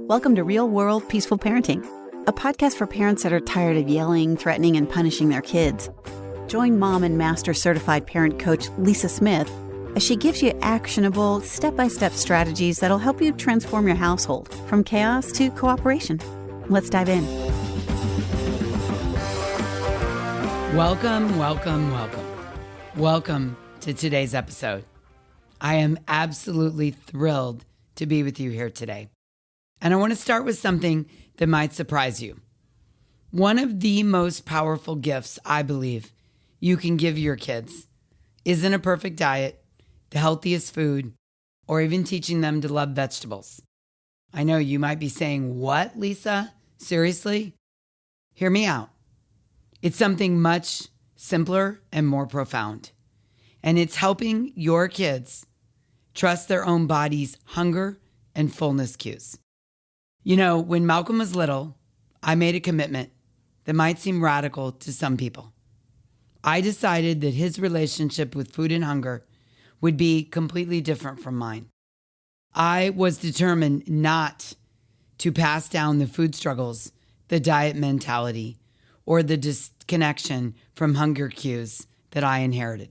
Welcome to Real World Peaceful Parenting, a podcast for parents that are tired of yelling, threatening, and punishing their kids. Join mom and master certified parent coach Lisa Smith as she gives you actionable, step-by-step strategies that'll help you transform your household from chaos to cooperation. Let's dive in. Welcome to today's episode. I am absolutely thrilled to be with you here today. And I want to start with something that might surprise you. One of the most powerful gifts, I believe, you can give your kids isn't a perfect diet, the healthiest food, or even teaching them to love vegetables. I know you might be saying, "What, Lisa? Seriously?" Hear me out. It's something much simpler and more profound. And it's helping your kids trust their own body's hunger and fullness cues. You know, when Malcolm was little, I made a commitment that might seem radical to some people. I decided that his relationship with food and hunger would be completely different from mine. I was determined not to pass down the food struggles, the diet mentality, or the disconnection from hunger cues that I inherited.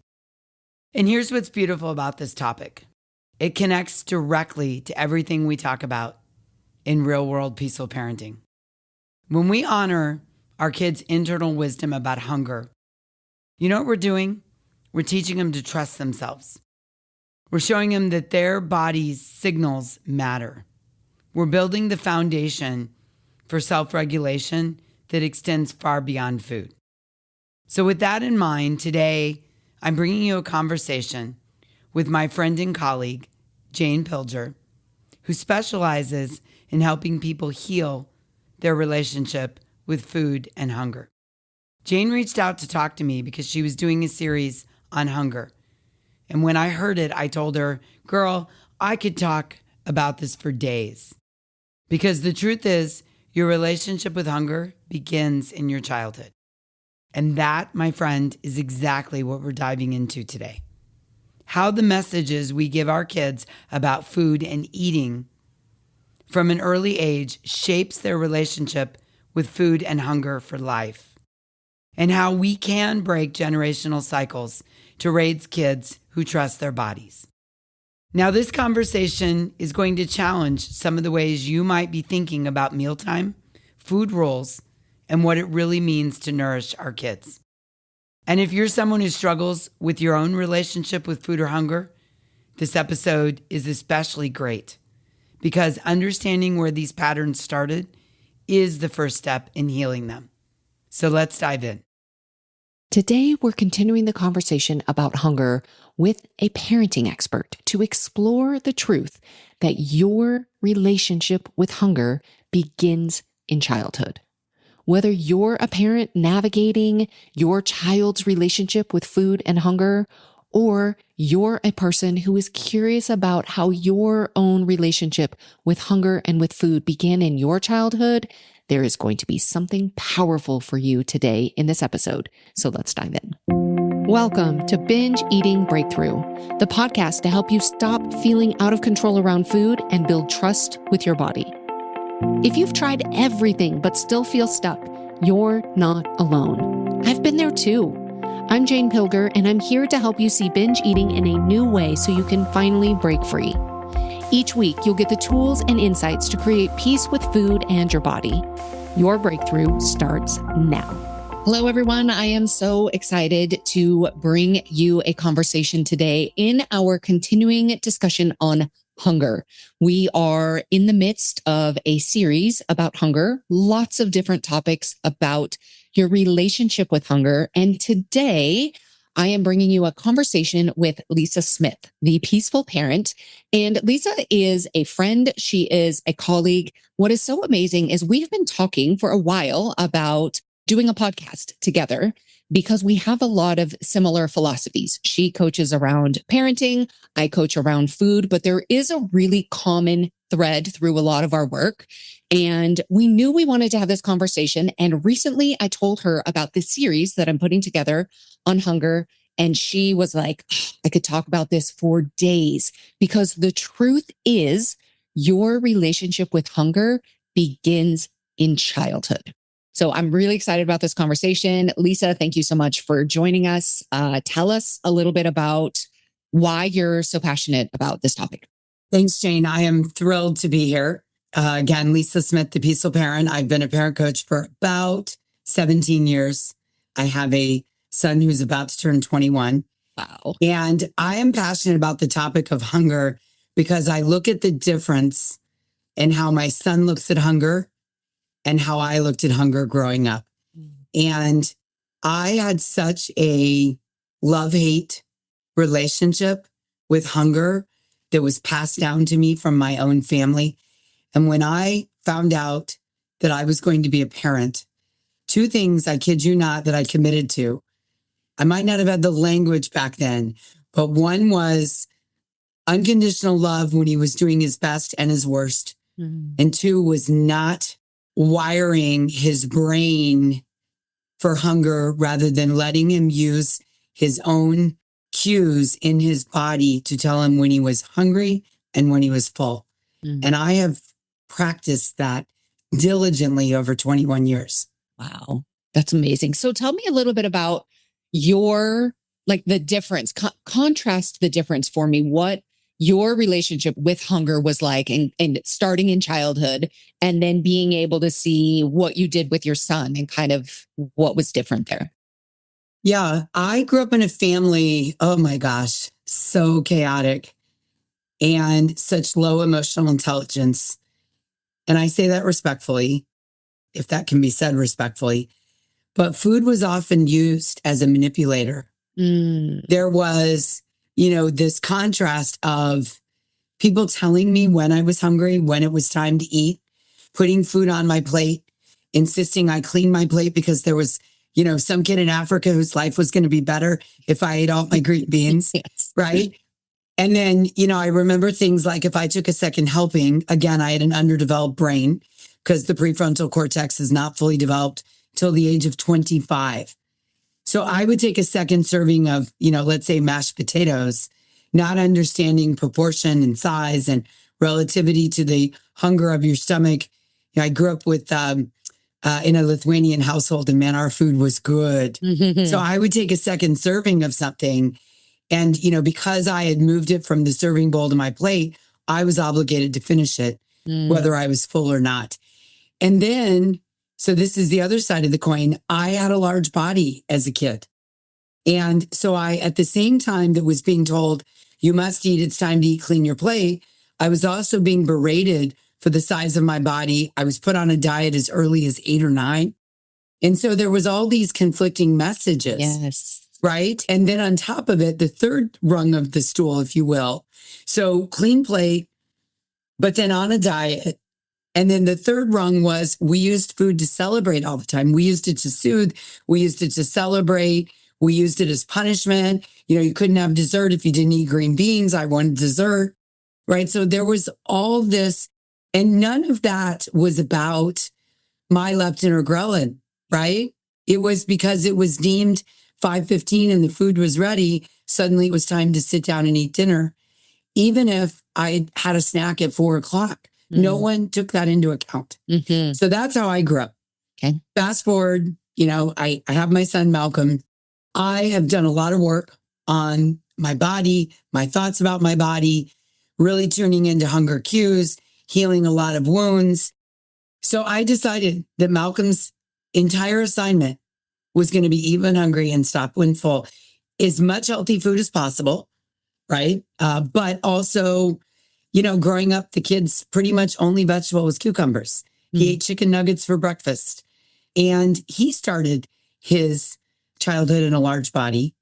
And here's what's beautiful about this topic. It connects directly to everything we talk about in real world peaceful parenting. When we honor our kids' internal wisdom about hunger, you know what we're doing? We're teaching them to trust themselves. We're showing them that their body's signals matter. We're building the foundation for self-regulation that extends far beyond food. So with that in mind, today I'm bringing you a conversation with my friend and colleague, Jane Pilger, who specializes in helping people heal their relationship with food and hunger. Jane reached out to talk to me because she was doing a series on hunger. And when I heard it, I told her, "Girl, I could talk about this for days." Because the truth is, your relationship with hunger begins in your childhood. And that, my friend, is exactly what we're diving into today. How the messages we give our kids about food and eating from an early age shapes their relationship with food and hunger for life. And how we can break generational cycles to raise kids who trust their bodies. Now, this conversation is going to challenge some of the ways you might be thinking about mealtime, food rules, and what it really means to nourish our kids. And if you're someone who struggles with your own relationship with food or hunger, this episode is especially great because understanding where these patterns started is the first step in healing them. So let's dive in. Today, we're continuing the conversation about hunger with a parenting expert to explore the truth that your relationship with hunger begins in childhood. Whether you're a parent navigating your child's relationship with food and hunger, or you're a person who is curious about how your own relationship with hunger and with food began in your childhood, there is going to be something powerful for you today in this episode. So let's dive in. Welcome to Binge Eating Breakthrough, the podcast to help you stop feeling out of control around food and build trust with your body. If you've tried everything but still feel stuck, you're not alone. I've been there too. I'm Jane Pilger, and I'm here to help you see binge eating in a new way so you can finally break free. Each week, you'll get the tools and insights to create peace with food and your body. Your breakthrough starts now. Hello, everyone. I am so excited to bring you a conversation today in our continuing discussion on hunger. We are in the midst of a series about hunger, lots of different topics about your relationship with hunger. And today I am bringing you a conversation with Lisa Smith, the peaceful parent. And Lisa is a friend. She is a colleague. What is so amazing is we've been talking for a while about doing a podcast together because we have a lot of similar philosophies. She coaches around parenting. I coach around food, but there is a really common thread through a lot of our work. And we knew we wanted to have this conversation. And recently I told her about this series that I'm putting together on hunger. And she was like, I could talk about this for days because the truth is your relationship with hunger begins in childhood. So I'm really excited about this conversation. Lisa, thank you so much for joining us. Tell us a little bit about why you're so passionate about this topic. Thanks, Jane. I am thrilled to be here. Again, Lisa Smith, the Peaceful Parent. I've been a parent coach for about 17 years. I have a son who's about to turn 21. Wow. And I am passionate about the topic of hunger because I look at the difference in how my son looks at hunger and how I looked at hunger growing up. And I had such a love-hate relationship with hunger that was passed down to me from my own family. And when I found out that I was going to be a parent, two things, I kid you not, that I committed to. I might not have had the language back then, but one was unconditional love when he was doing his best and his worst. And two was not wiring his brain for hunger rather than letting him use his own cues in his body to tell him when he was hungry and when he was full. And I have practiced that diligently over 21 years. Wow. That's amazing. So tell me a little bit about your, like the difference, contrast the difference for me, what your relationship with hunger was like and starting in childhood and then being able to see what you did with your son and kind of what was different there. Yeah, I grew up in a family, oh my gosh, so chaotic and such low emotional intelligence. And I say that respectfully, if that can be said respectfully, but food was often used as a manipulator. There was, this contrast of people telling me when I was hungry, when it was time to eat, putting food on my plate, insisting I clean my plate because there was, some kid in Africa whose life was going to be better if I ate all my green beans, Yes. right? And then, I remember things like if I took a second helping, again, I had an underdeveloped brain because the prefrontal cortex is not fully developed till the age of 25. So I would take a second serving of, let's say mashed potatoes, not understanding proportion and size and relativity to the hunger of your stomach. I grew up with in a Lithuanian household, and man, our food was good. So I would take a second serving of something. And, because I had moved it from the serving bowl to my plate, I was obligated to finish it, whether I was full or not. And then, so this is the other side of the coin. I had a large body as a kid. And so at the same time that was being told, you must eat, it's time to eat, clean your plate, I was also being berated for the size of my body. I was put on a diet as early as 8 or 9. And so there was all these conflicting messages. Yes. Right. And then on top of it, the third rung of the stool, if you will. So clean plate, but then on a diet. And then the third rung was we used food to celebrate all the time. We used it to soothe. We used it to celebrate. We used it as punishment. You couldn't have dessert if you didn't eat green beans. I wanted dessert. Right. So there was all this, and none of that was about my leptin or ghrelin. Right. It was because it was deemed 5:15 and the food was ready. Suddenly it was time to sit down and eat dinner. Even if I had a snack at 4:00, no one took that into account. So that's how I grew up. Okay. Fast forward, I have my son, Malcolm. I have done a lot of work on my body, my thoughts about my body, really tuning into hunger cues, healing a lot of wounds. So I decided that Malcolm's entire assignment was going to be eat when hungry and stop when full. As much healthy food as possible, right? But also, growing up, the kid's pretty much only vegetable was cucumbers. He ate chicken nuggets for breakfast. And he started his childhood in a large body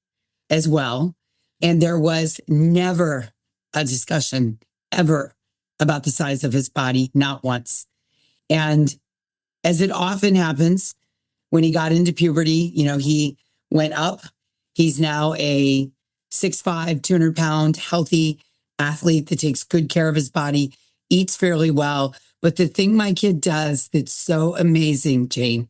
as well. And there was never a discussion ever about the size of his body, not once. And as it often happens, when he got into puberty, he went up. He's now a 6'5", 200-pound, healthy athlete that takes good care of his body, eats fairly well. But the thing my kid does that's so amazing, Jane,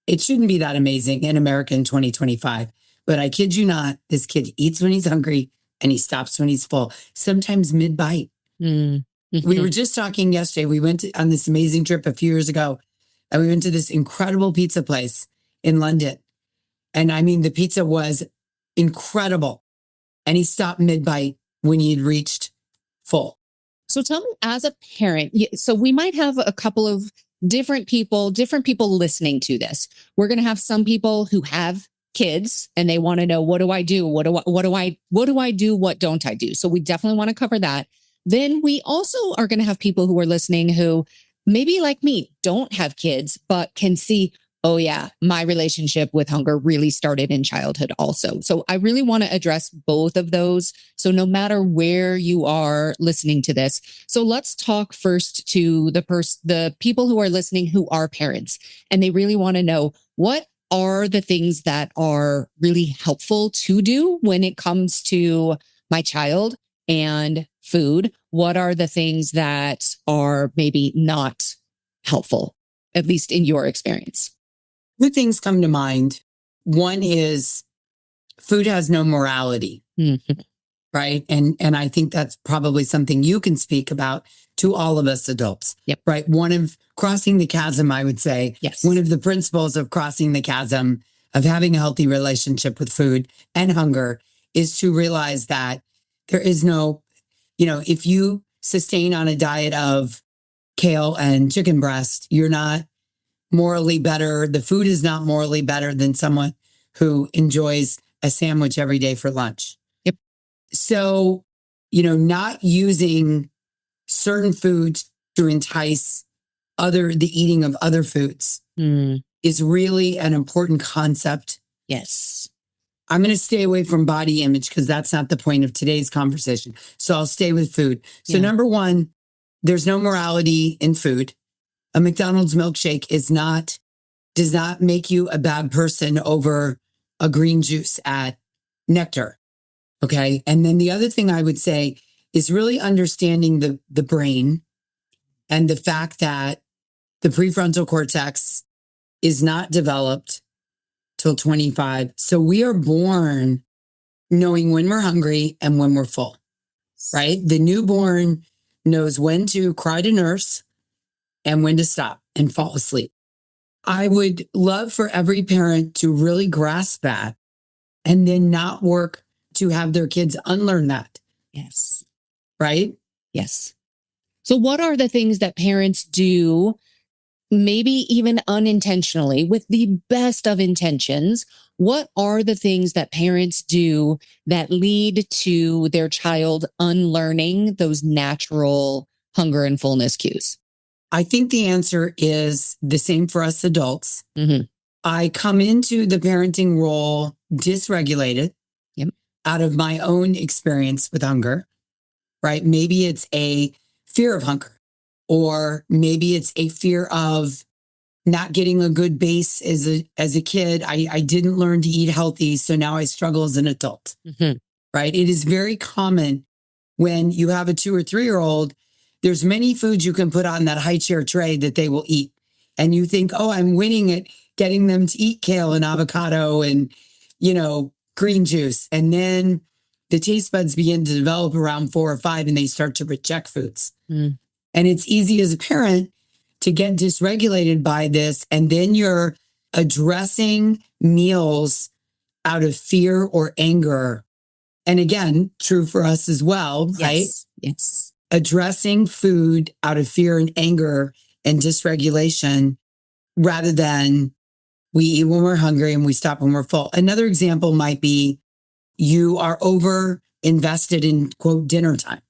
it shouldn't be that amazing in America in 2025. But I kid you not, this kid eats when he's hungry and he stops when he's full, sometimes mid-bite. We were just talking yesterday. We went on this amazing trip a few years ago, and we went to this incredible pizza place in London. And I mean, the pizza was incredible. And he stopped mid-bite when he had reached full. So tell me, as a parent, so we might have a couple of different people listening to this. We're going to have some people who have kids and they want to know, what do I do? What do I do? What don't I do? So we definitely want to cover that. Then we also are going to have people who are listening who maybe like me don't have kids, but can see, oh yeah, my relationship with hunger really started in childhood also. So I really want to address both of those. So no matter where you are listening to this. So let's talk first to the people who are listening who are parents, and they really want to know, what are the things that are really helpful to do when it comes to my child and food? What are the things that are maybe not helpful, at least in your experience? Two things come to mind. One is food has no morality, right? And I think that's probably something you can speak about to all of us adults, right? One of crossing the chasm, I would say, one of the principles of crossing the chasm of having a healthy relationship with food and hunger is to realize that there is no, if you sustain on a diet of kale and chicken breast, you're not morally better. The food is not morally better than someone who enjoys a sandwich every day for lunch. So, not using certain foods to entice the eating of other foods is really an important concept. Yes. I'm going to stay away from body image because that's not the point of today's conversation. So I'll stay with food. So number one, there's no morality in food. A McDonald's milkshake does not make you a bad person over a green juice at Nectar. Okay. And then the other thing I would say is really understanding the brain and the fact that the prefrontal cortex is not developed till 25. So we are born knowing when we're hungry and when we're full, right? The newborn knows when to cry to nurse and when to stop and fall asleep. I would love for every parent to really grasp that and then not work to have their kids unlearn that. Yes. Right? Yes. So what are the things that parents do, maybe even unintentionally, with the best of intentions? What are the things that parents do that lead to their child unlearning those natural hunger and fullness cues? I think the answer is the same for us adults. I come into the parenting role dysregulated out of my own experience with hunger, right? Maybe it's a fear of hunger, or maybe it's a fear of not getting a good base as a kid. I didn't learn to eat healthy, so now I struggle as an adult, right? It is very common when you have a 2 or 3-year-old, there's many foods you can put on that high chair tray that they will eat. And you think, oh, I'm winning at getting them to eat kale and avocado and, green juice. And then the taste buds begin to develop around 4 or 5 and they start to reject foods. And it's easy as a parent to get dysregulated by this. And then you're addressing meals out of fear or anger. And again, true for us as well, right? Yes. Addressing food out of fear and anger and dysregulation rather than we eat when we're hungry and we stop when we're full. Another example might be you are over invested in, quote, dinner time,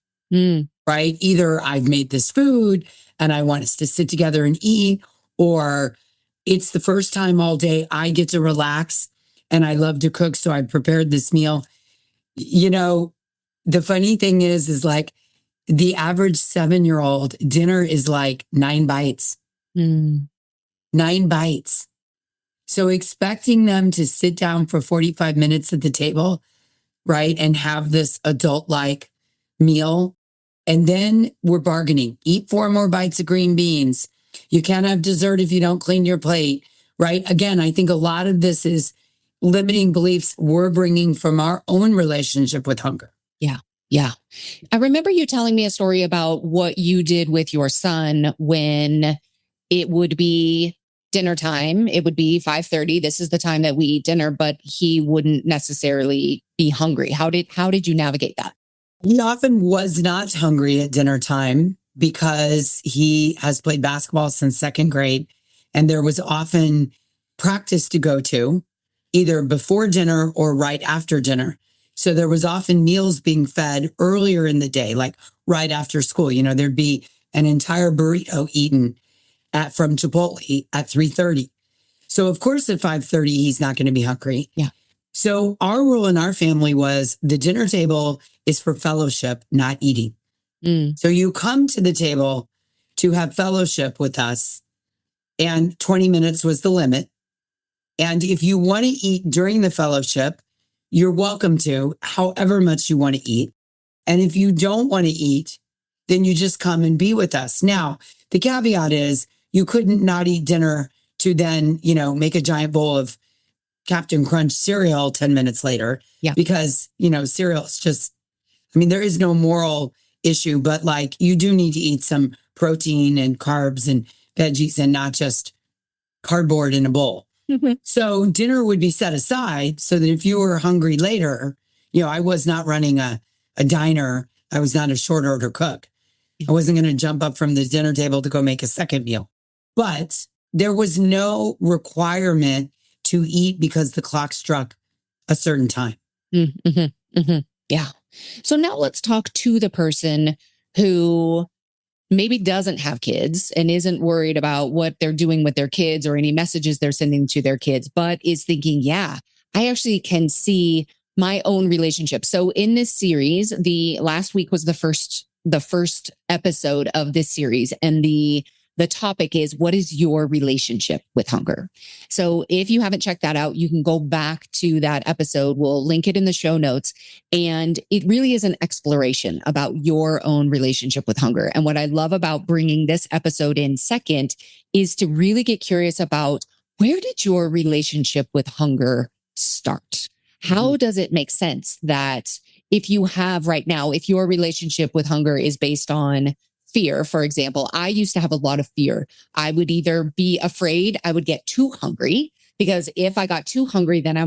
right? Either I've made this food and I want us to sit together and eat, or it's the first time all day I get to relax and I love to cook. So I prepared this meal. The funny thing is like the average 7-year-old dinner is like 9 bites. 9 bites. So expecting them to sit down for 45 minutes at the table, right, and have this adult-like meal, and then we're bargaining. Eat 4 more bites of green beans. You can't have dessert if you don't clean your plate, right? Again, I think a lot of this is limiting beliefs we're bringing from our own relationship with hunger. Yeah. Yeah. I remember you telling me a story about what you did with your son when it would be dinner time. It would be 5:30. This is the time that we eat dinner, but he wouldn't necessarily be hungry. How did you navigate that? He often was not hungry at dinner time because he has played basketball since second grade. And there was often practice to go to either before dinner or right after dinner. So there was often meals being fed earlier in the day, like right after school. There'd be an entire burrito eaten from Chipotle at 3:30. So of course at 5:30, he's not going to be hungry. Yeah. So our rule in our family was the dinner table is for fellowship, not eating. So you come to the table to have fellowship with us, and 20 minutes was the limit. And if you want to eat during the fellowship, you're welcome to, however much you want to eat. And if you don't want to eat, then you just come and be with us. Now, the caveat is you couldn't not eat dinner to then, make a giant bowl of Captain Crunch cereal 10 minutes later. Yeah. Because, cereal is just, there is no moral issue, but like you do need to eat some protein and carbs and veggies and not just cardboard in a bowl. Mm-hmm. So dinner would be set aside so that if you were hungry later, I was not running a diner. I was not a short order cook. I wasn't going to jump up from the dinner table to go make a second meal. But there was no requirement to eat because the clock struck a certain time. Mm-hmm. Mm-hmm. Yeah. So now let's talk to the person who maybe doesn't have kids and isn't worried about what they're doing with their kids or any messages they're sending to their kids, but is thinking, yeah, I actually can see my own relationship. So in this series, the last week was the first episode of this series. And the topic is, what is your relationship with hunger? So if you haven't checked that out, you can go back to that episode. We'll link it in the show notes. And it really is an exploration about your own relationship with hunger. And what I love about bringing this episode in second is to really get curious about, where did your relationship with hunger start? How does it make sense that if you have right now, if your relationship with hunger is based on fear, for example, I used to have a lot of fear. I would either be afraid I would get too hungry, because if I got too hungry, then I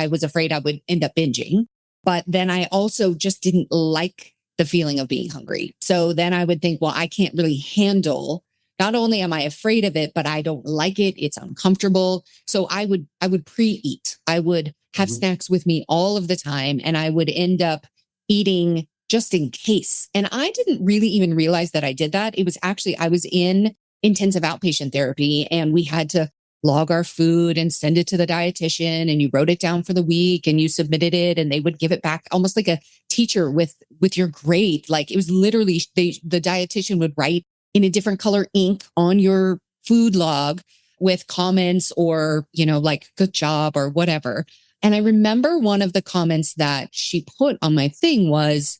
was afraid I would end up binging. But then I also just didn't like the feeling of being hungry. So then I would think, well, I can't really handle, not only am I afraid of it, but I don't like it. It's uncomfortable. So I would pre-eat. I would have snacks with me all of the time, and I would end up eating just in case. And I didn't really even realize that I did that. It was actually, I was in intensive outpatient therapy, and we had to log our food and send it to the dietitian, and you wrote it down for the week and you submitted it, and they would give it back almost like a teacher with your grade. Like it was literally, the dietitian would write in a different color ink on your food log with comments or, like good job or whatever. And I remember one of the comments that she put on my thing was,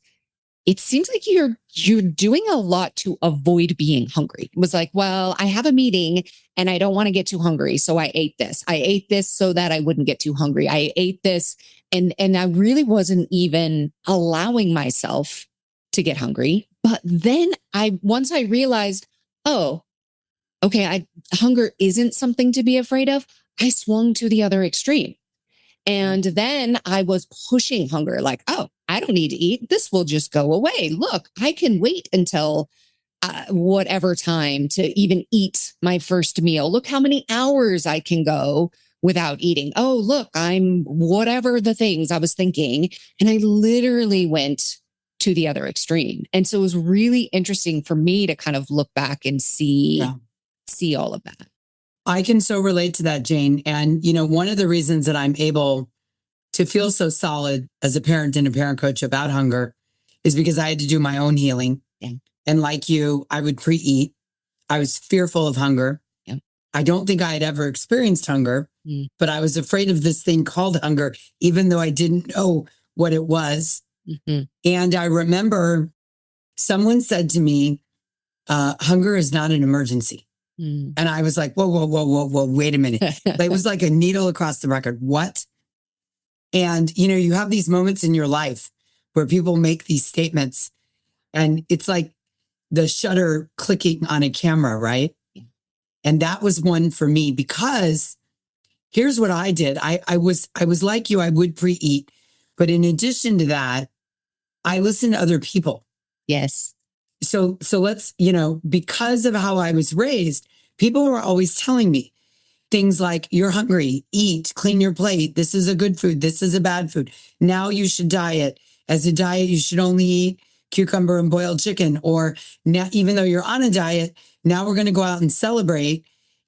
it seems like you're doing a lot to avoid being hungry. It was like, well, I have a meeting and I don't want to get too hungry. So I ate this. I ate this so that I wouldn't get too hungry. I ate this. And I really wasn't even allowing myself to get hungry. But then once I realized, oh, okay, hunger isn't something to be afraid of, I swung to the other extreme. And then I was pushing hunger, like, oh, I don't need to eat. This will just go away. Look, I can wait until whatever time to even eat my first meal. Look how many hours I can go without eating. Oh, look, I'm whatever the things I was thinking. And I literally went to the other extreme. And so it was really interesting for me to kind of look back and see all of that. I can so relate to that, Jane. And, one of the reasons that I'm able to feel so solid as a parent and a parent coach about hunger is because I had to do my own healing. Yeah. And like you, I would pre-eat. I was fearful of hunger. Yeah. I don't think I had ever experienced hunger, but I was afraid of this thing called hunger, even though I didn't know what it was. Mm-hmm. And I remember someone said to me, hunger is not an emergency. And I was like, whoa, wait a minute. It was like a needle across the record. What? And, you have these moments in your life where people make these statements and it's like the shutter clicking on a camera, right? And that was one for me because here's what I did. I was like you, I would pre-eat. But in addition to that, I listened to other people. Yes. So let's, because of how I was raised, people were always telling me things like, you're hungry, eat, clean your plate. This is a good food. This is a bad food. Now you should diet. As a diet, you should only eat cucumber and boiled chicken. Or now, even though you're on a diet, now we're going to go out and celebrate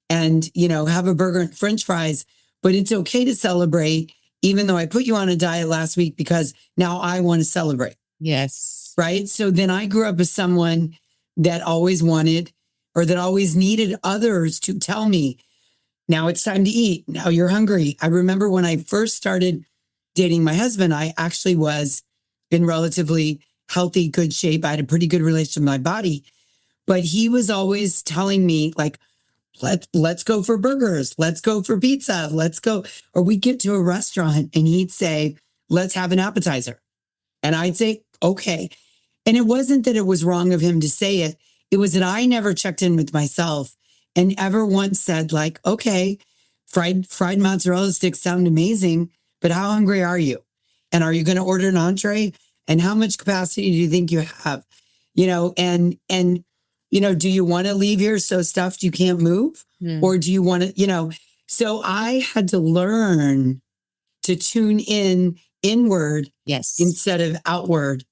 and, have a burger and French fries. But it's okay to celebrate, even though I put you on a diet last week because now I want to celebrate. Yes. Right. So then I grew up as someone that always wanted or that always needed others to tell me, now it's time to eat. Now you're hungry. I remember when I first started dating my husband, I actually was in relatively healthy, good shape. I had a pretty good relationship with my body, but he was always telling me like, let's go for burgers. Let's go for pizza. Let's go. Or we'd get to a restaurant and he'd say, let's have an appetizer. And I'd say, okay. And it wasn't that it was wrong of him to say it. It was that I never checked in with myself and ever once said like, okay, fried mozzarella sticks sound amazing, but how hungry are you? And are you going to order an entree? And how much capacity do you think you have? Do you want to leave here so stuffed you can't move? Or do you want to, so I had to learn to tune in inward instead of outward.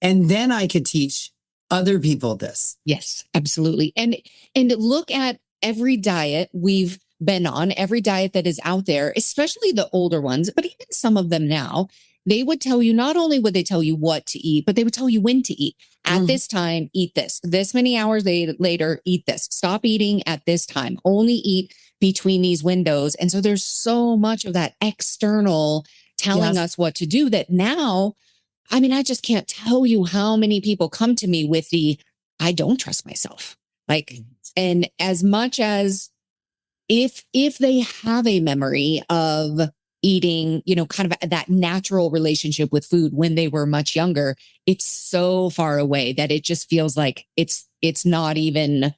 And then I could teach other people this. Yes, absolutely. And look at every diet we've been on, every diet that is out there, especially the older ones, but even some of them now, they would tell you, not only would they tell you what to eat, but they would tell you when to eat. At this time, eat this. This many hours later, eat this. Stop eating at this time. Only eat between these windows. And so there's so much of that external telling us what to do that now, I mean, I just can't tell you how many people come to me with I don't trust myself. And as much as if they have a memory of eating, kind of that natural relationship with food when they were much younger, it's so far away that it just feels like it's not even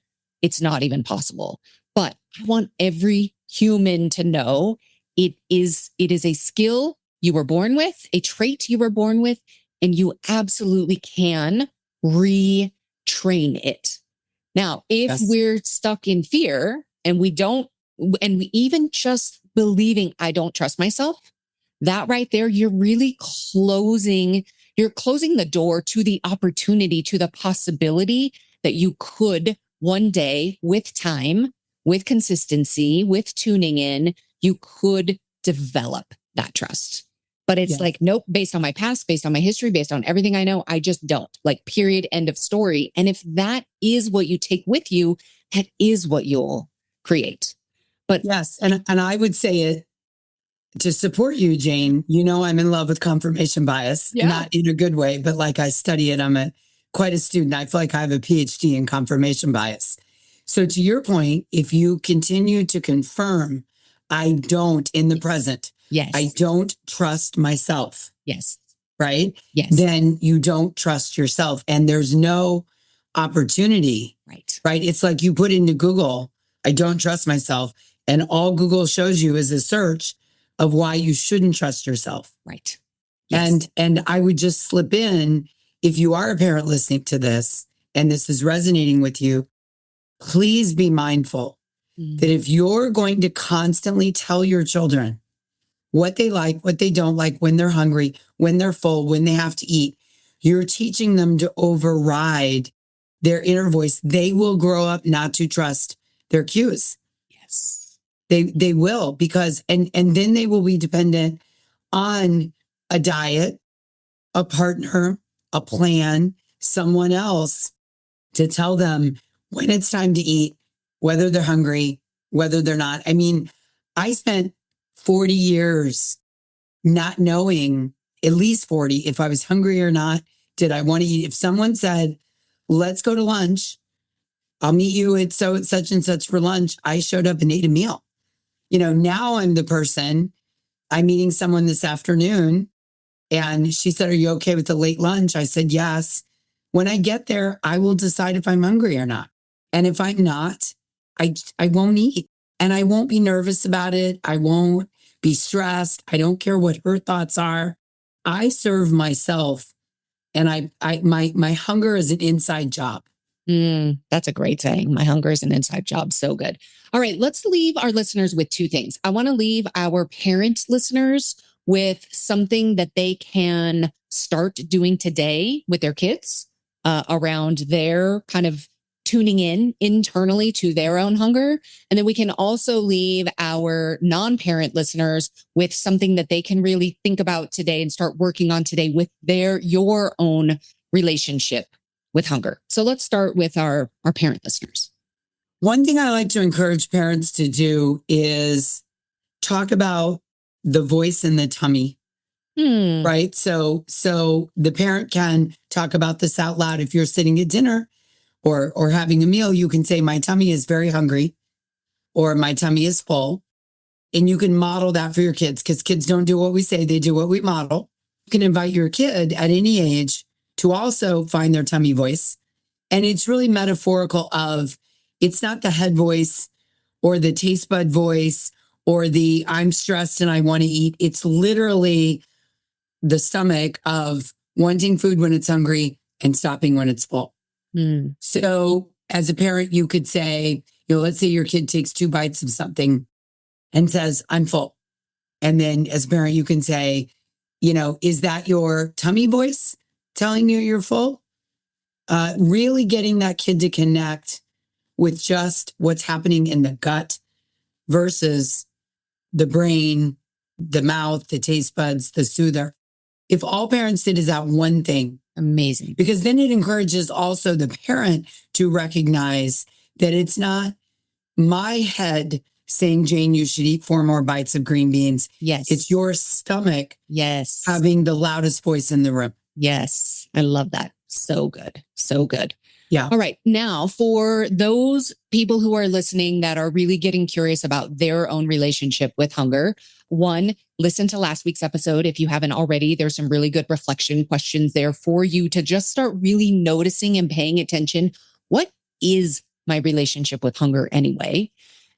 possible. But I want every human to know it is a skill you were born with, a trait you were born with, and you absolutely can retrain it. Now, if we're stuck in fear and we even just believing I don't trust myself, that right there, you're really closing the door to the opportunity, to the possibility that you could one day, with time, with consistency, with tuning in, you could develop that trust. But it's like, nope, based on my past, based on my history, based on everything I know, I just don't. Like, period, end of story. And if that is what you take with you, that is what you'll create. But yes, and I would say it to support you, Jane. I'm in love with confirmation bias, not in a good way, but like I study it. I'm quite a student. I feel like I have a PhD in confirmation bias. So to your point, if you continue to confirm, I don't in the present. Yes. I don't trust myself. Yes. Right? Yes. Then you don't trust yourself and there's no opportunity. Right? It's like you put into Google, I don't trust myself. And all Google shows you is a search of why you shouldn't trust yourself. Right. Yes. And I would just slip in, if you are a parent listening to this and this is resonating with you, please be mindful that if you're going to constantly tell your children what they like, what they don't like, when they're hungry, when they're full, when they have to eat, you're teaching them to override their inner voice. They will grow up not to trust their cues. Yes. They will, because, and then they will be dependent on a diet, a partner, a plan, someone else to tell them when it's time to eat, whether they're hungry, whether they're not. I mean, I spent 40 years not knowing, at least 40, if I was hungry or not. Did I want to eat? If someone said, let's go to lunch, I'll meet you at such and such for lunch, I showed up and ate a meal. Now I'm the person, I'm meeting someone this afternoon And she said, are you okay with the late lunch? I said, yes. When I get there, I will decide if I'm hungry or not. And if I'm not, I won't eat. And I won't be nervous about it. I won't be stressed. I don't care what her thoughts are. I serve myself. And my hunger is an inside job. That's a great saying. My hunger is an inside job. So good. All right, let's leave our listeners with two things. I want to leave our parent listeners with something that they can start doing today with their kids around their kind of tuning in internally to their own hunger. And then we can also leave our non-parent listeners with something that they can really think about today and start working on today with your own relationship with hunger. So let's start with our parent listeners. One thing I like to encourage parents to do is talk about the voice in the tummy. Right. So the parent can talk about this out loud. If you're sitting at dinner or having a meal, you can say, my tummy is very hungry, or my tummy is full. And you can model that for your kids, because kids don't do what we say, they do what we model. You can invite your kid at any age to also find their tummy voice. And it's really metaphorical of, it's not the head voice or the taste bud voice or the I'm stressed and I want to eat. It's literally the stomach of wanting food when it's hungry and stopping when it's full. So as a parent, you could say, let's say your kid takes 2 bites of something and says, I'm full. And then as a parent, you can say, is that your tummy voice telling you you're full? Really getting that kid to connect with just what's happening in the gut versus the brain, the mouth, the taste buds, the soother. If all parents did is that one thing. Amazing. Because then it encourages also the parent to recognize that it's not my head saying, Jane, you should eat 4 more bites of green beans. Yes. It's your stomach. Yes. Having the loudest voice in the room. Yes. I love that. So good. So good. Yeah. All right. Now, for those people who are listening that are really getting curious about their own relationship with hunger, one, listen to last week's episode. If you haven't already, there's some really good reflection questions there for you to just start really noticing and paying attention. What is my relationship with hunger anyway?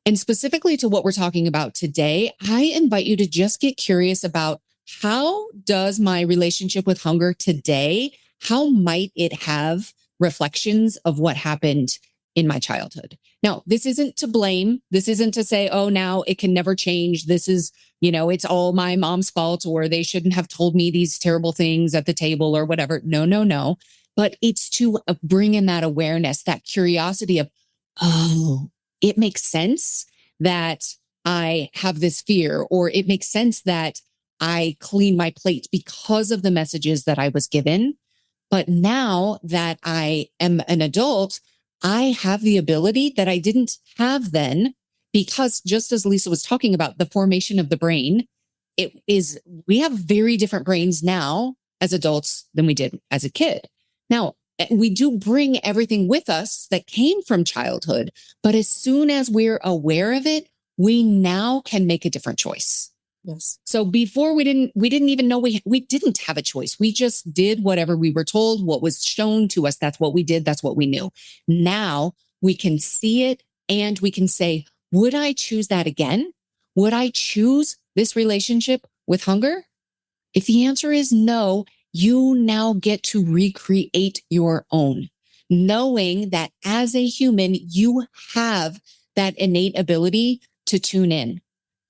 And specifically to what we're talking about today, I invite you to just get curious about, how does my relationship with hunger today, how might it have reflections of what happened in my childhood? Now, this isn't to blame. This isn't to say, oh, now it can never change. This is, it's all my mom's fault, or they shouldn't have told me these terrible things at the table or whatever. No. But it's to bring in that awareness, that curiosity of, oh, it makes sense that I have this fear, or it makes sense that I clean my plate because of the messages that I was given. But now that I am an adult, I have the ability that I didn't have then, because just as Lisa was talking about the formation of the brain, we have very different brains now as adults than we did as a kid. Now, we do bring everything with us that came from childhood, but as soon as we're aware of it, we now can make a different choice. Yes. So before we didn't even know we didn't have a choice. We just did whatever we were told, what was shown to us. That's what we did. That's what we knew. Now we can see it and we can say, would I choose that again? Would I choose this relationship with hunger? If the answer is no, you now get to recreate your own, knowing that as a human, you have that innate ability to tune in,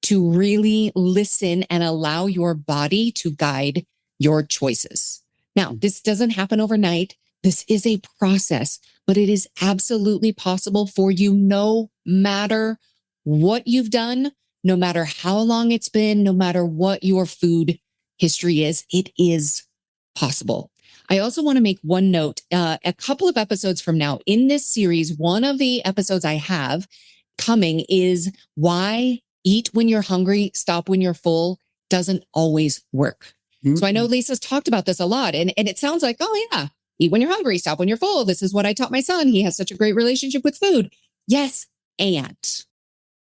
to really listen and allow your body to guide your choices. Now, this doesn't happen overnight. This is a process, but it is absolutely possible for you, no matter what you've done, no matter how long it's been, no matter what your food history is, it is possible. I also want to make one note. A couple of episodes from now in this series, one of the episodes I have coming is why eat when you're hungry, stop when you're full doesn't always work. Mm-hmm. So I know Lisa's talked about this a lot, and it sounds like, oh yeah, eat when you're hungry, stop when you're full. This is what I taught my son. He has such a great relationship with food. Yes, and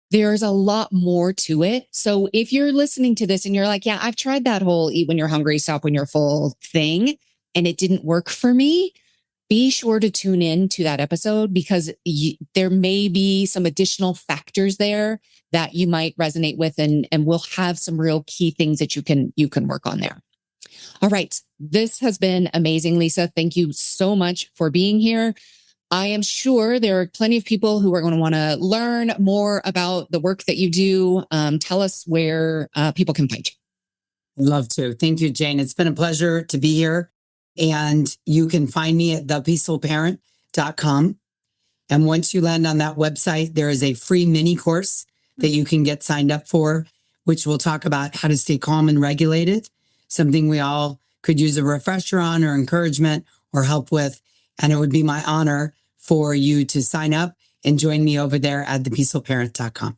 There's a lot more to it. So if you're listening to this and you're like, yeah, I've tried that whole eat when you're hungry, stop when you're full thing, and it didn't work for me, be sure to tune in to that episode because there may be some additional factors there that you might resonate with, and we'll have some real key things that you can work on there. All right. This has been amazing, Lisa. Thank you so much for being here. I am sure there are plenty of people who are going to want to learn more about the work that you do. Tell us where people can find you. Love to. Thank you, Jane. It's been a pleasure to be here. And you can find me at thepeacefulparent.com. And once you land on that website, there is a free mini course that you can get signed up for, which will talk about how to stay calm and regulated, something we all could use a refresher on or encouragement or help with. And it would be my honor for you to sign up and join me over there at thepeacefulparent.com.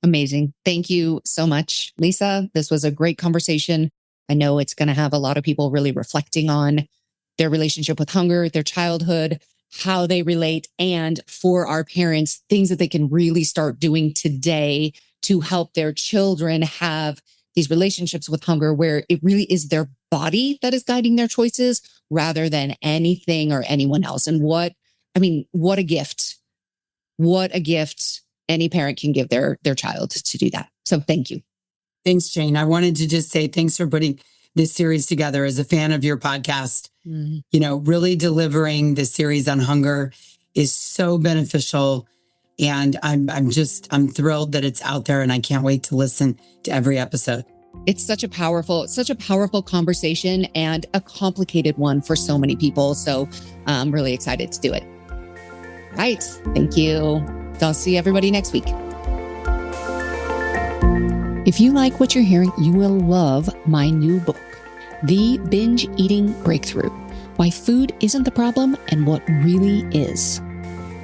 Amazing. Thank you so much, Lisa. This was a great conversation. I know it's going to have a lot of people really reflecting on their relationship with hunger, their childhood, how they relate, and for our parents, things that they can really start doing today to help their children have these relationships with hunger where it really is their body that is guiding their choices rather than anything or anyone else. And what a gift. What a gift any parent can give their child to do that. So thank you. Thanks, Jane. I wanted to just say thanks for putting this series together. As a fan of your podcast. You know, really delivering this series on hunger is so beneficial. And I'm thrilled that it's out there, and I can't wait to listen to every episode. It's such a powerful conversation and a complicated one for so many people. So I'm really excited to do it. Right. Thank you. I'll see everybody next week. If you like what you're hearing, you will love my new book, The Binge Eating Breakthrough: Why Food Isn't the Problem and What Really Is.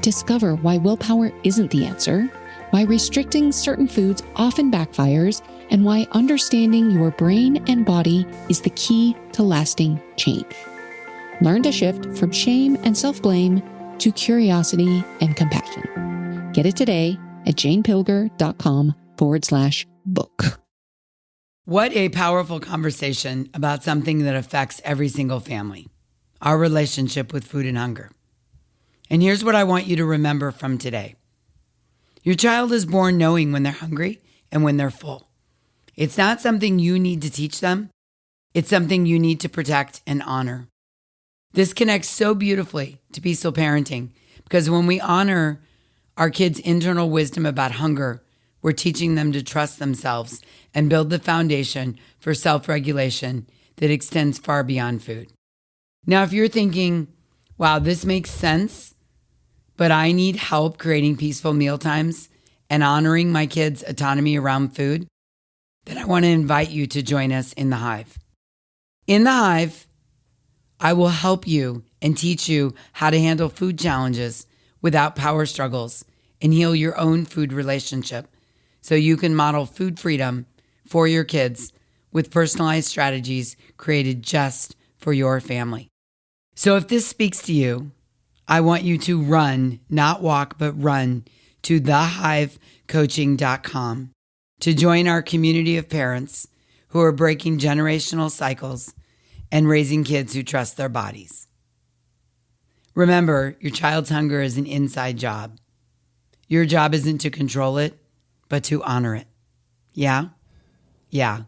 Discover why willpower isn't the answer, why restricting certain foods often backfires, and why understanding your brain and body is the key to lasting change. Learn to shift from shame and self-blame to curiosity and compassion. Get it today at janepilger.com/book. What a powerful conversation about something that affects every single family, our relationship with food and hunger. And here's what I want you to remember from today. Your child is born knowing when they're hungry and when they're full. It's not something you need to teach them. It's something you need to protect and honor. This connects so beautifully to peaceful parenting because when we honor our kids' internal wisdom about hunger, we're teaching them to trust themselves and build the foundation for self-regulation that extends far beyond food. Now, if you're thinking, wow, this makes sense, but I need help creating peaceful mealtimes and honoring my kids' autonomy around food, then I want to invite you to join us in the Hive. In the Hive, I will help you and teach you how to handle food challenges without power struggles and heal your own food relationship so you can model food freedom for your kids with personalized strategies created just for your family. So if this speaks to you, I want you to run, not walk, but run to thehivecoaching.com to join our community of parents who are breaking generational cycles and raising kids who trust their bodies. Remember, your child's hunger is an inside job. Your job isn't to control it, but to honor it. Yeah? Yeah.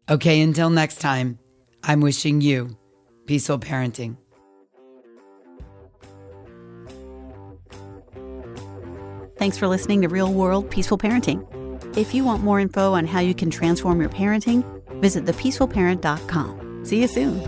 Okay, until next time, I'm wishing you peaceful parenting. Thanks for listening to Real World Peaceful Parenting. If you want more info on how you can transform your parenting, visit thepeacefulparent.com. See you soon.